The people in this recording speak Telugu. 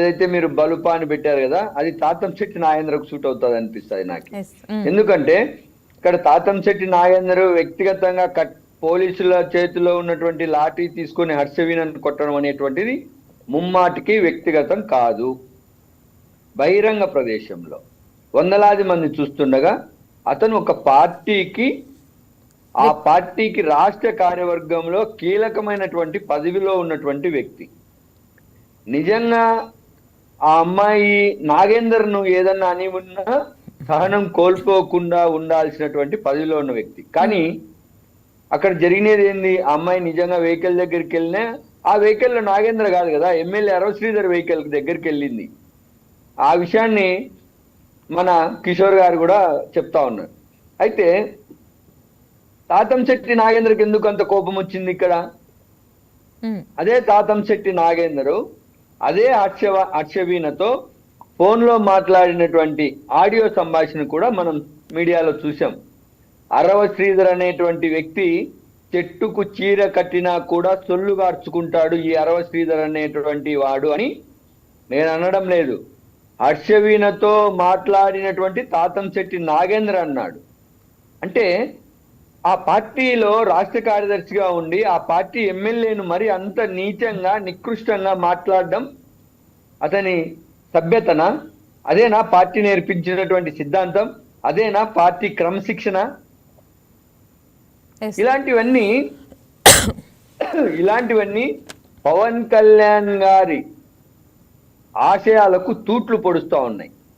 ఏదైతే మీరు బలుపా అని పెట్టారు కదా, అది తాతంశెట్టి నాగేంద్రకు సూట్ అవుతుంది అనిపిస్తుంది నాకు. Yes. ఎందుకంటే ఇక్కడ తాతంశెట్టి నాగేంద్ర వ్యక్తిగతంగా పోలీసుల చేతిలో ఉన్నటువంటి లాఠీ తీసుకొని హర్షవీణను కొట్టడం అనేటువంటిది ముమ్మాటికి వ్యక్తిగతం కాదు. బహిరంగ ప్రదేశంలో వందలాది మంది చూస్తుండగా అతను ఒక పార్టీకి, ఆ పార్టీకి రాష్ట్ర కార్యవర్గంలో కీలకమైనటువంటి పదవిలో ఉన్నటువంటి వ్యక్తి. నిజంగా ఆ అమ్మాయి నాగేందర్ను ఏదన్నా అని ఉన్నా సహనం కోల్పోకుండా ఉండాల్సినటువంటి పదవిలో ఉన్న వ్యక్తి. కానీ అక్కడ జరిగినది ఏంది? ఆ అమ్మాయి నిజంగా వెహికల్ దగ్గరికి వెళ్ళినా ఆ వెహికల్లో నాగేంద్ర కాదు కదా, ఎమ్మెల్యే అరవ శ్రీధర్ వెహికల్ దగ్గరికి వెళ్ళింది. ఆ విషయాన్ని మన కిషోర్ గారు కూడా చెప్తా ఉన్నారు. అయితే తాతంశెట్టి నాగేంద్రకి ఎందుకు అంత కోపం వచ్చింది ఇక్కడ? అదే తాతంశెట్టి నాగేంద్ర అదే హర్షవీణతో ఫోన్లో మాట్లాడినటువంటి ఆడియో సంభాషణ కూడా మనం మీడియాలో చూసాం. అరవ శ్రీధర్ అనేటువంటి వ్యక్తి చెట్టుకు చీర కట్టినా కూడా సొల్లు గార్చుకుంటాడు ఈ అరవ శ్రీధర్ అనేటువంటి వాడు అని నేను అనడం లేదు. హర్షవీణతో మాట్లాడినటువంటి తాతంశెట్టి నాగేంద్ర అన్నాడు. అంటే ఆ పార్టీలో రాష్ట్ర కార్యదర్శిగా ఉండి ఆ పార్టీ ఎమ్మెల్యేను మరి అంత నీచంగా నికృష్టంగా మాట్లాడడం అతని సభ్యతన? అదేనా పార్టీ నేర్పించినటువంటి సిద్ధాంతం? అదేనా పార్టీ క్రమశిక్షణ? ఇలాంటివన్నీ పవన్ కళ్యాణ్ గారి ఆశయాలకు తూట్లు పొడుస్తూ ఉన్నాయి.